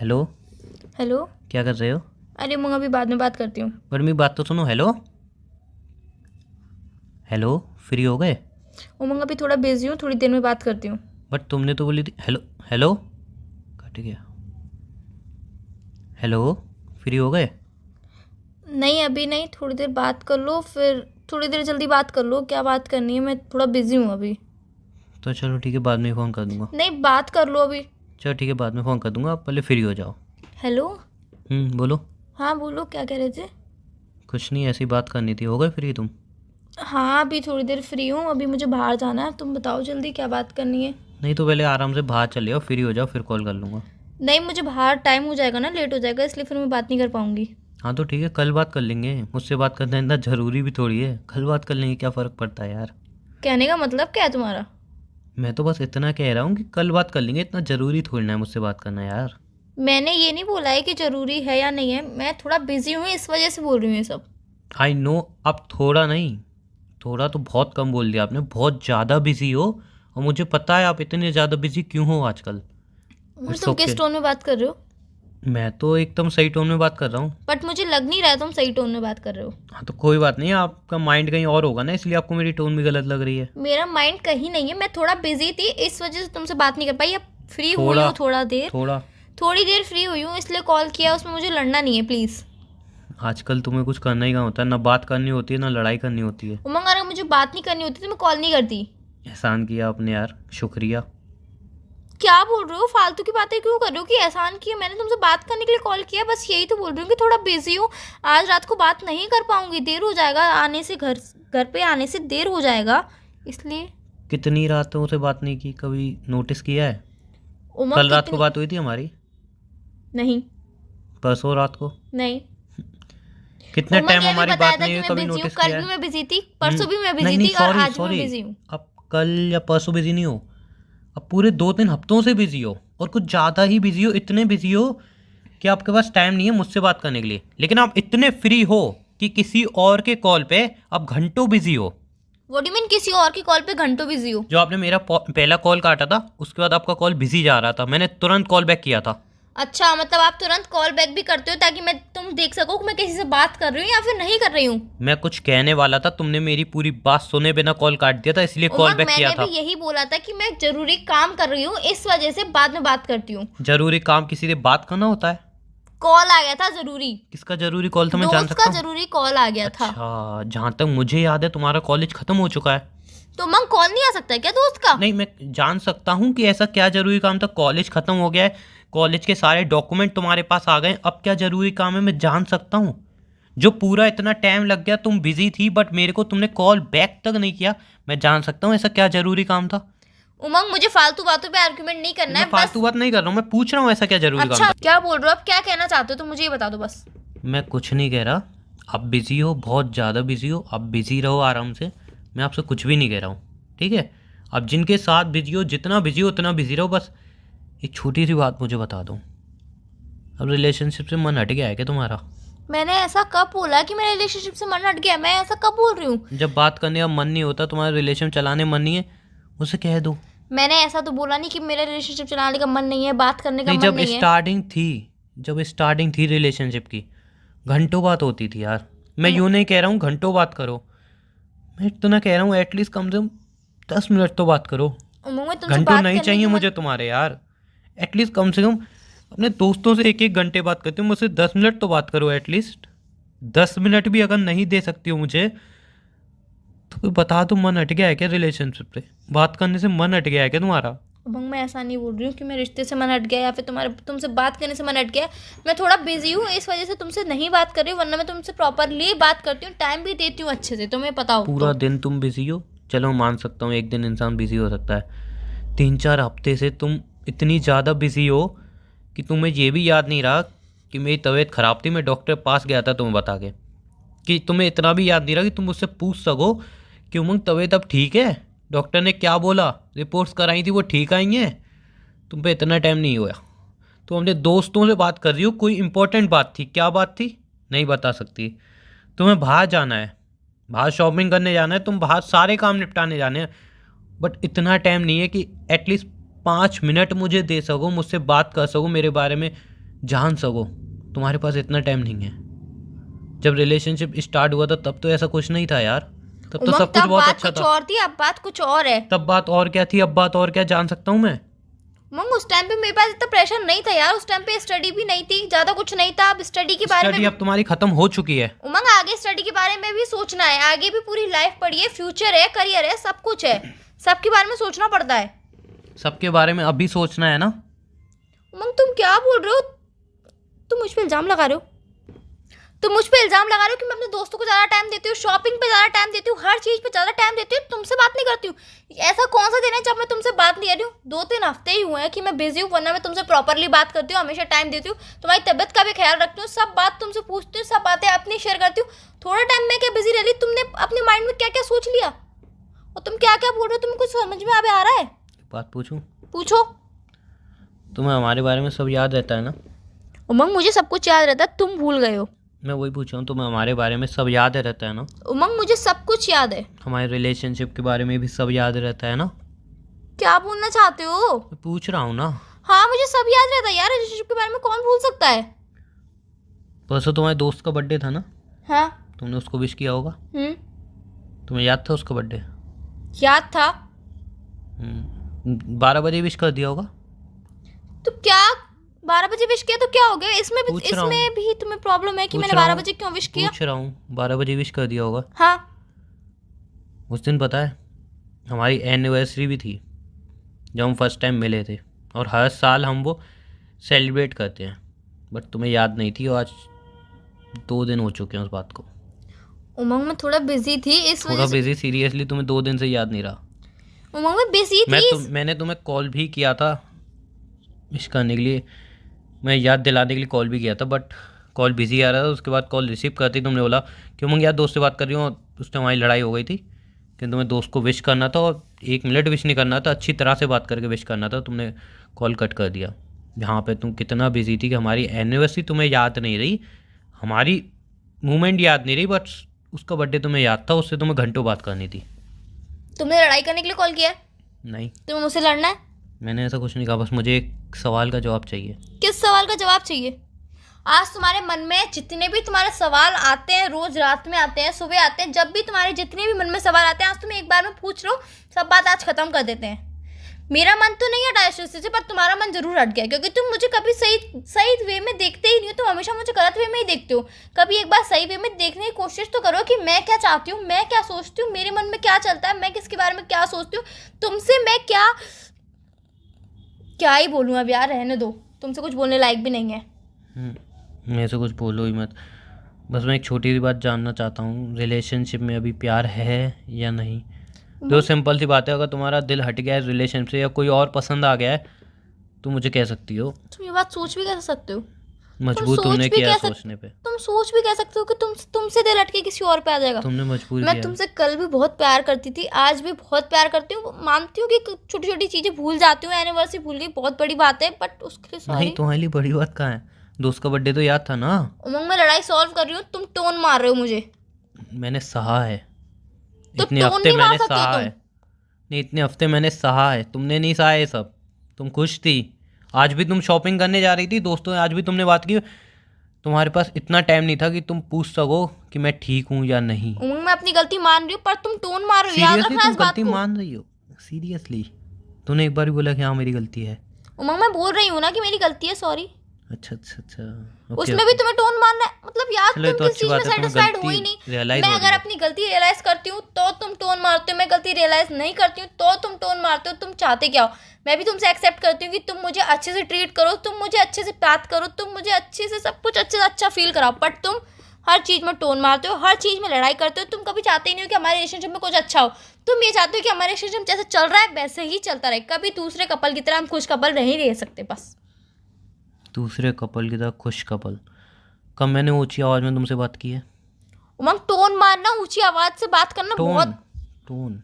Hello. Hello. क्या कर रहे हो? अरे मैं अभी बाद में बात करती हूँ। पर मेरी बात तो सुनो। Hello hello. फ्री हो गए? उमंग अभी थोड़ा बिजी हूँ, थोड़ी देर में बात करती हूँ। बट तुमने तो बोली थी हेलो। हेलो कट गया। हेलो। फ्री हो गए? नहीं अभी नहीं, थोड़ी देर बात कर लो, फिर थोड़ी देर जल्दी बात कर लो। क्या बात करनी है? मैं थोड़ा बिजी हूँ अभी। तो चलो ठीक है, बाद में फ़ोन कर दूंगा। नहीं बात कर लो अभी। चलो ठीक है, बाद में फ़ोन कर दूंगा, आप पहले फ्री हो जाओ। हेलो। बोलो। हाँ बोलो, क्या कह रहे थे? कुछ नहीं, ऐसी बात करनी थी। हो गए फ्री तुम? हाँ अभी थोड़ी देर फ्री हूँ, अभी मुझे बाहर जाना है। तुम बताओ जल्दी क्या बात करनी है। नहीं तो पहले आराम से बाहर चले जाओ, फ्री हो जाओ, फिर कॉल कर लूँगा। नहीं मुझे बाहर टाइम हो जाएगा ना, लेट हो जाएगा, इसलिए फिर मैं बात नहीं कर पाऊँगी। हाँ तो ठीक है, कल बात कर लेंगे। मुझसे बात करना इतना ज़रूरी भी थोड़ी है। कल बात कर लेंगे, क्या फ़र्क पड़ता है यार। कहने का मतलब क्या है तुम्हारा? मैं तो बस इतना कह रहा हूँ कि कल बात कर लेंगे, इतना ज़रूरी थोड़ी ना है मुझसे बात करना यार। मैंने ये नहीं बोला है कि ज़रूरी है या नहीं है, मैं थोड़ा बिजी हूँ इस वजह से बोल रही हूँ ये सब। I know. अब थोड़ा नहीं, थोड़ा तो बहुत कम बोल दिया आपने। बहुत ज़्यादा बिजी हो, और मुझे पता है आप इतने ज़्यादा बिजी क्यों हो आजकल। इट्स तुम ओके। किस टोन में बात कर रहे हो? मैं तो एकदम सही टोन में बात कर रहा हूँ। बट मुझे लग नहीं रहा है तुम सही टोन में बात कर रहे हो। हाँ तो कोई बात नहीं, आपका माइंड कहीं और होगा ना, इसलिए आपको मेरी टोन भी गलत लग रही है। मेरा माइंड कहीं नहीं है, मैं थोड़ा बिजी थी इस वजह से तुमसे बात नहीं कर पाई। अब फ्री हुई थोड़ा हूँ थोड़ा देर, थोड़ा थोड़ी देर फ्री हुई हूँ इसलिए कॉल किया। उसमें मुझे लड़ना नहीं है प्लीज़। आजकल तुम्हें कुछ करना ही कहाँ होता है, ना बात करनी होती है ना लड़ाई करनी होती है। उमंग अगर मुझे बात नहीं करनी होती तो मैं कॉल नहीं करती। एहसान किया आपने यार, शुक्रिया। क्या बोल रहे हो? फालतू की बातें क्यों कर रहे हो कि एहसान किया? मैंने तुमसे बात करने के लिए कॉल किया, बस यही तो बोल रही हूँ कि थोड़ा बिजी हूँ। आज रात को बात नहीं कर पाऊंगी, देर हो जाएगा आने से, घर घर पे आने से देर हो जाएगा इसलिए। कितनी रातों से बात नहीं की, कभी नोटिस किया है? उमंग कल रात को कितनी? बात हुई थी हमारी? नहीं। परसों रात को? नहीं। कितने उमंग टाइम ये भी हमारी बताया बात था नहीं कि हुई, मैं कभी बिजी हूँ, नोटिस कल किया भी है? मैं बिजी थी, परसों भी मैं नहीं बिजी नहीं, थी और सॉरी आज भी मैं सॉरी। बिजी हूँ। अब कल या परसों बिजी नहीं हो, अब पूरे 2-3 हफ्तों से बिजी हो, और कुछ ज़्यादा ही बिजी हो। इतने बिजी हो कि आपके पास टाइम नहीं है मुझसे बात करने के लिए, लेकिन आप इतने फ्री हो कि किसी और के कॉल पे आप घंटों बिजी हो। व्हाट डू मीन किसी और की कॉल पे घंटों बिजी हो? जो आपने मेरा पहला कॉल काटा था, उसके बाद आपका कॉल बिजी जा रहा था, मैंने तुरंत कॉल बैक किया था। अच्छा मतलब आप तुरंत कॉल बैक भी करते हो ताकि मैं तुम देख सको कि मैं किसी से बात कर रही हूँ या फिर नहीं कर रही हूँ? मैं कुछ कहने वाला था, तुमने मेरी पूरी बात सुने बिना कॉल काट दिया था, इसलिए कॉल उमंग बैक किया मैंने भी था। यही बोला था कि मैं जरूरी काम कर रही हूँ, इस वजह से बाद में बात करती हूँ। जरूरी काम किसी से बात करना होता है? कॉल आ गया था जरूरी। किसका जरूरी कॉल था, मैं जान दोस्त का सकता हूँ? जरूरी कॉल आ गया था। अच्छा, जहाँ तक मुझे याद है तुम्हारा कॉलेज खत्म हो चुका है। तो उमंग कॉल नहीं आ सकता है क्या दोस्त का? नहीं, मैं जान सकता हूँ कि ऐसा क्या जरूरी काम था। कॉलेज खत्म हो गया है, कॉलेज के सारे डॉक्यूमेंट तुम्हारे पास आ गए, अब क्या जरूरी काम है मैं जान सकता हूँ। जो पूरा इतना टाइम लग गया, तुम बिजी थी बट मेरे को तुमने कॉल बैक तक नहीं किया, मैं जान सकता हूँ ऐसा क्या जरूरी काम था। उमंग मुझे फालतू बातों पे आर्गुमेंट नहीं करना मैं है बस। फालतू बात नहीं कर रहा हूँ, मैं पूछ रहा हूँ ऐसा क्या जरूरी काम अच्छा था। क्या बोल रहे हो? अब क्या कहना चाहते हो तो मुझे ये बता दो बस। मैं कुछ नहीं कह रहा। आप बिजी हो, बहुत ज़्यादा बिजी हो, आप बिजी रहो आराम से। मैं आपसे कुछ भी नहीं कह रहा हूँ, ठीक है? आप जिनके साथ बिजी हो, जितना बिजी हो उतना बिजी रहो। बस एक छोटी सी बात मुझे बता दो, अब रिलेशनशिप से मन हट गया है क्या तुम्हारा? मैंने ऐसा कब बोला कि मेरे रिलेशनशिप से मन हट गया? मैं ऐसा कब बोल रही हूँ? जब बात करने का मन नहीं होता, तुम्हारा रिलेशन चलाने मन नहीं है, उसे कह दो। मैंने ऐसा तो बोला नहीं कि मेरा रिलेशनशिप चलाने का मन नहीं है, बात करने का नहीं, मन जब नहीं है। स्टार्टिंग थी, जब स्टार्टिंग थी रिलेशनशिप की, घंटों बात होती थी यार। मैं यूँ नहीं कह रहा हूँ घंटों बात करो, मैं इतना कह रहा हूँ एटलीस्ट कम से कम 10 मिनट तो बात करो। उमंग में तुमसे घंटों बात नहीं करने चाहिए की मन। मुझे तुम्हारे यार। एटलीस्ट कम से कम अपने दोस्तों से 1-1 घंटे बात करती हूँ, मुझसे 10 मिनट तो बात करो एटलीस्ट। 10 मिनट भी अगर नहीं दे सकती हो मुझे, तो फिर बता दो मन हट गया है क्या रिलेशनशिप से? बात करने से मन हट गया है क्या तुम्हारा? उमंग मैं ऐसा नहीं बोल रही हूँ कि मेरे रिश्ते से मन हट गया या फिर तुमसे बात करने से मन हट गया। मैं थोड़ा बिजी हूँ इस वजह से तुमसे नहीं बात कर रही हूँ, वरना मैं तुमसे प्रॉपरली बात करती हूँ, टाइम भी देती हूँ अच्छे से, तुम्हें पता हो पूरा तो। दिन तुम बिजी हो, चलो मान सकता हूँ, एक दिन इंसान बिजी हो सकता है। 3-4 हफ्ते से तुम इतनी ज़्यादा बिजी हो कि तुम्हें ये भी याद नहीं रहा कि मेरी तबीयत ख़राब थी, मैं डॉक्टर के पास गया था तुम्हें बता के। कि तुम्हें इतना भी याद नहीं रहा कि तुम मुझसे पूछ सको कि उमंग तबीयत अब ठीक है, डॉक्टर ने क्या बोला, रिपोर्ट्स कराई थी वो ठीक आई हैं। तुम पे इतना टाइम नहीं हुआ। तो अपने दोस्तों से बात कर रही हो, कोई इंपॉर्टेंट बात थी? क्या बात थी? नहीं बता सकती। तुम्हें बाहर जाना है, बाहर शॉपिंग करने जाना है, तुम बाहर सारे काम निपटाने जाने हैं, बट इतना टाइम नहीं है कि एटलीस्ट 5 मिनट मुझे दे सको, मुझसे बात कर सको मेरे बारे में, जान सको, तुम्हारे पास इतना टाइम नहीं है। जब रिलेशनशिप स्टार्ट हुआ था तब तो ऐसा कुछ नहीं था यार, तब तो उमंग, सब कुछ तब बहुत बात अच्छा कुछ था। और थी, अब बात कुछ और है। तब बात और क्या थी, अब बात और क्या, जान सकता हूँ मैं? उमंग, उस टाइम पे मेरे पास इतना प्रेशर नहीं था यार, उस टाइम पे स्टडी भी नहीं थी, ज्यादा कुछ नहीं था। अब स्टडी के बारे में स्टडी अब तुम्हारी खत्म हो चुकी है। उमंग, आगे स्टडी के बारे में भी सोचना है, आगे भी पूरी लाइफ पड़ी है, फ्यूचर है, करियर है, सब कुछ है, सबके बारे में सोचना पड़ता है। सबके बारे में अभी सोचना है ना? उमंग, तुम क्या बोल रहे हो? तुम मुझ पे इल्जाम लगा रहे हो, तुम मुझ पे इल्जाम लगा रहे हो कि मैं अपने दोस्तों को ज़्यादा टाइम देती हूँ, शॉपिंग पे ज़्यादा टाइम देती हूँ, हर चीज़ पे ज़्यादा टाइम देती हूँ, तुमसे बात नहीं करती हूँ। ऐसा कौन सा दिन है जब मैं तुमसे बात नहीं कर रही हूँ? 2-3 हफ्ते ही हुए हैं कि मैं बिजी हूँ, वरना मैं तुमसे प्रॉपरली बात करती हूँ, हमेशा टाइम देती हूँ, तुम्हारी तबियत का भी ख्याल रखती हूँ, सब बात तुमसे पूछती हूँ, सब बातें अपनी शेयर करती हूँ। थोड़ा टाइम में क्या बिजी रह रही? तुमने अपने माइंड में क्या क्या सोच लिया और तुम क्या क्या बोल रहे हो? तुम्हें कुछ समझ में आ रहा है? बात पूछूं? पूछो। तुम्हें हमारे बारे में सब याद रहता है ना? उमंग, मुझे सब कुछ याद रहता है, तुम भूल गए हो। मैं वही पूछ रहा हूँ, तुम्हें हमारे बारे में सब याद रहता है ना? उमंग, मुझे सब कुछ याद है। हमारे रिलेशनशिप के बारे में भी सब याद रहता है ना? क्या बोलना चाहते हो? मैं पूछ रहा हूँ ना। हाँ, मुझे सब याद रहता है यार, रिलेशनशिप के बारे में कौन भूल सकता है? परसों तुम्हारे दोस्त का बर्थडे था ना? हाँ। तुमने उसको विश किया होगा। हम्म। तुम्हें याद था उसका बर्थडे? याद था। 12 बजे विश कर दिया होगा। तो क्या 12 बजे विश किया तो क्या हो गया? पूछ रहा हूँ। इसमें भी तुम्हें प्रॉब्लम है कि पूछ मैंने रहा 12 हूँ। बजे क्यों विश किया? पूछ रहा हूँ, 12 बजे विश कर दिया होगा। हाँ। उस दिन पता है हमारी एनिवर्सरी भी थी, जब हम फर्स्ट टाइम मिले थे, और हर साल हम वो सेलिब्रेट करते हैं, बट तुम्हें याद नहीं थी, और आज 2 दिन हो चुके हैं उस बात को। उमंग, मैं थोड़ा बिजी थी इस थोड़ा वजह से। बिजी? सीरियसली तुम्हें 2 दिन से याद नहीं रहा? उमंग, मैं बिजी थी। मैंने तुम्हें कॉल भी किया था विश करने के लिए, मैं याद दिलाने के लिए कॉल भी किया था, बट कॉल बिजी आ रहा था। उसके बाद कॉल रिसीव करती तुमने बोला कि उमंग यार दोस्त से बात कर रही हूँ, उस टाइम हमारी लड़ाई हो गई थी कि तुम्हें दोस्त को विश करना था, और 1 मिनट विश नहीं करना था, अच्छी तरह से बात करके विश करना था। तुमने कॉल कट कर दिया। यहाँ पे तुम कितना बिजी थी कि हमारी एनिवर्सरी तुम्हें याद नहीं रही, हमारी मूवमेंट याद नहीं रही, बट उसका बर्थडे तुम्हें याद था, उससे तुम्हें घंटों बात करनी थी। तुमने लड़ाई करने के लिए कॉल किया है? नहीं, तुम्हें मुझसे लड़ना है? मैंने ऐसा कुछ नहीं कहा, बस मुझे एक सवाल का जवाब चाहिए। किस सवाल का जवाब चाहिए? आज तुम्हारे मन में जितने भी तुम्हारे सवाल आते हैं, रोज रात में आते हैं, सुबह आते हैं, जब भी तुम्हारे जितने भी मन में सवाल आते हैं, आज तुम एक बार में पूछ लो, सब बात आज खत्म कर देते हैं। मेरा मन तो नहीं हटा इस चीज़ से, पर तुम्हारा मन जरूर हट गया, क्योंकि तुम मुझे कभी सही वे में देखते ही नहीं हो, तुम हमेशा मुझे गलत वे में ही देखते हो। कभी एक बार सही वे में देखने की कोशिश तो करो कि मैं क्या चाहती हूँ, मैं क्या सोचती हूँ, मेरे मन में क्या चलता है, मैं किसके बारे में क्या सोचती हूँ, तुमसे मैं क्या ही बोलूँ अब यार, रहने दो, तुमसे कुछ बोलने लायक भी नहीं है। मेरे से कुछ बोलो ही मत, बस मैं एक छोटी सी बात जानना चाहता हूँ, रिलेशनशिप में अभी प्यार है या नहीं? जो सिंपल सी बात है, अगर तुम्हारा दिल हट गया है रिलेशनशिप से या कोई और पसंद आ गया है तो मुझे कह सकती हो। तुम ये बात सोच भी कैसे सकते हो? मजबूर तुमने किया है सोचने पे। तुम सोच भी कह सकते हो कि तुमसे दिल हट के किसी और पे आ जाएगा? तुमने मजबूर मैं किया। तुमसे कल भी बहुत प्यार करती थी, आज भी बहुत प्यार करती हूँ, मानती हूँ कि छोटी छोटी चीजें भूल जाती हूँ, एनिवर्सरी भूल गई, बहुत बड़ी बात है, बट उसके लिए नहीं, सॉरी। तुम्हारे लिए बड़ी बात कहाँ है? दोस्त का बर्थडे तो याद था ना? उमंग, मैं लड़ाई सॉल्व कर रही हूँ, तुम टोन मार रहे हो मुझे। मैंने सहा है, तो इतने टोन हफ्ते नहीं मार मैंने सकते हो सहा तुम। है। नहीं, इतने हफ्ते मैंने सहा है, तुमने नहीं सहा ये सब। तुम खुश थी, आज भी तुम शॉपिंग करने जा रही थी दोस्तों, आज भी तुमने बात की। तुम्हारे पास इतना टाइम नहीं था कि तुम पूछ सको कि मैं ठीक हूँ या नहीं। उमंग, मैं अपनी गलती मान रही हूँ, पर तुम टोन मार रहे हो, याद सीरियसली रखना तुम इस बात गलती को। मान रही हो? सीरियसली तूने एक बार भी बोला कि हाँ मेरी गलती है? उमंग, मैं बोल रही हूँ ना कि मेरी गलती है, सॉरी। अच्छा अच्छा अच्छा, उसमें भी तुम्हें टोन मारना है, मतलब यार चलो, ये तुम तो किस अच्छी चीज में बात है, तुम्हें सेटिस्फाइड हो ही गलती नहीं। रियलाइज मैं हो अगर रही है। अपनी गलती रियलाइज करती हूँ तो तुम टोन मारते हो, मैं गलती रियलाइज नहीं करती हूँ तो तुम टोन मारते हो। तुम चाहते क्या हो? मैं भी तुमसे एक्सेप्ट करती हूँ कि तुम मुझे अच्छे से ट्रीट करो, तुम मुझे अच्छे से बात करो, तुम मुझे अच्छे से सब कुछ अच्छे से अच्छा फील कराओ, बट तुम हर चीज में टोन मारते हो, हर चीज में लड़ाई करते हो। तुम कभी चाहते ही नहीं हो कि हमारे रिलेशनशिप में कुछ अच्छा हो। तुम ये चाहते हो कि हमारे रिलेशनशिप जैसे चल रहा है वैसे ही चलता रहे, कभी दूसरे कपल की तरह हम खुश कपल नहीं रह सकते। बस दूसरे कपल की तरह खुश कपल? कब मैंने ऊंची आवाज में तुमसे बात की है? उमंग, टोन मारना, ऊंची आवाज से बात करना टोन बहुत। टोन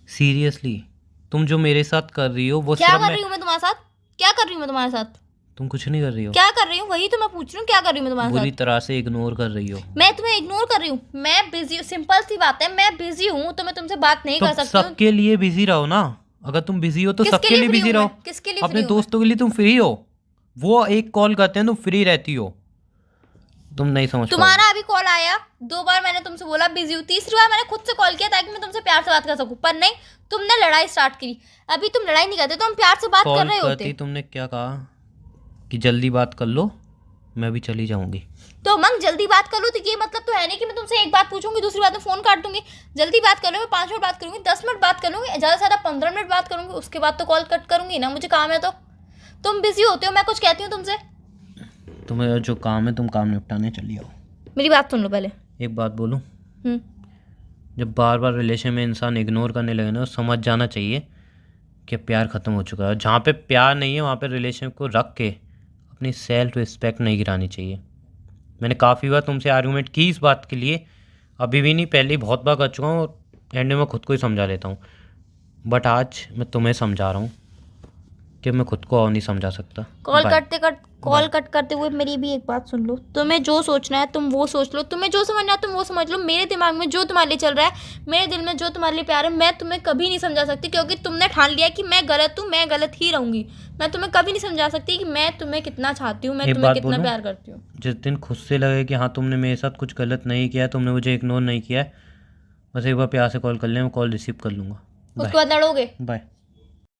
सीरियसली तुम जो मेरे साथ कर रही हो वो क्या सिर्फ कर रही हूँ मैं तुम्हारे साथ? क्या कर रही हूँ मैं तुम्हारे साथ? तुम कुछ नहीं कर रही हो, क्या कर रही हूँ वही तो मैं पूछ रही हूँ, क्या कर रही हूँ मैं तुम्हारे बुरी साथ? तरह से इग्नोर कर रही हो। मैं तुम्हें इग्नोर कर रही हूँ? मैं बिजी हूँ, सिंपल सी बात है, मैं बिजी हूँ तो मैं तुमसे बात नहीं तो कर सकती हूँ। सबके लिए बिजी रहो ना, अगर तुम बिजी हो तो किसके सबके लिए free बिजी हूँ रहो। मैं? किसके लिए अपने free हूँ मैं? दोस्तों के लिए तुम फ्री हो, वो एक कॉल करते हैं तुम फ्री रहती हो, तुम नहीं समझ पाओगे। तुम्हारा अभी कॉल आया, 2 बार मैंने तुमसे बोला बिजी हूँ, तीसरी बार मैंने खुद से कॉल किया ताकि मैं तुमसे प्यार से बात कर सकूं, पर नहीं, तुमने लड़ाई स्टार्ट करी। अभी तुम लड़ाई नहीं करते तो हम प्यार से बात कर कॉल रहे करती होते। तुमने क्या कहा कि जल्दी बात कर लो, मैं भी चली जाऊंगी। तो मंग जल्दी बात कर लो, तो ये मतलब तो है नहीं कि मैं तुमसे एक बात पूछूंगी दूसरी बात में फोन काट दूंगी। जल्दी बात कर लो, मैं 5 मिनट बात करूंगी, 10 मिनट बात करूंगी, ज़्यादा से ज़्यादा 15 मिनट बात करूंगी, उसके बाद तो कॉल कट करूंगी ना, मुझे काम है। तो तुम बिजी होते हो, मैं कुछ कहती हूँ तुमसे। तुम्हें जो काम है तुम काम निपटाने चली आओ। मेरी बात सुन लो पहले। एक बात बोलूं, हम्म। जब बार बार रिलेशन में इंसान इग्नोर करने लगे ना, तो समझ जाना चाहिए कि प्यार ख़त्म हो चुका है। जहाँ पे प्यार नहीं है वहाँ पे रिलेशन को रख के अपनी सेल्फ रिस्पेक्ट नहीं गिरानी चाहिए। मैंने काफ़ी बार तुमसे आर्गूमेंट की इस बात के लिए, अभी भी नहीं, पहले ही बहुत बार कर चुका हूँ, और एंड में मैं खुद को ही समझा लेता हूँ। बट आज मैं तुम्हें समझा रहा हूँ कि मैं खुद को और नहीं समझा सकता। कॉल कट करते हुए मेरी भी एक बात सुन लो। तुम्हें जो सोचना है तुम वो सोच लो, तुम्हें जो समझना है तुम वो समझ लो। मेरे दिमाग में जो तुम्हारे लिए चल रहा है, मेरे दिल में जो तुम्हारे लिए प्यार है, मैं तुम्हें कभी नहीं समझा सकती, क्योंकि तुमने ठान लिया कि मैं गलत हूँ, मैं गलत ही रहूंगी। मैं तुम्हें कभी नहीं समझा सकती कि मैं तुम्हें कितना चाहती हूँ, मैं एक तुम्हें बात कितना बोलूं? प्यार करती हूँ। जिस दिन खुद से लगे कि हाँ तुमने मेरे साथ कुछ गलत नहीं किया है, तुमने मुझे इग्नोर नहीं किया है, बस एक बार प्यार से कॉल कर ले, मैं कॉल रिसीव कर लूँगा। उसके बाद लड़ोगे? बाय।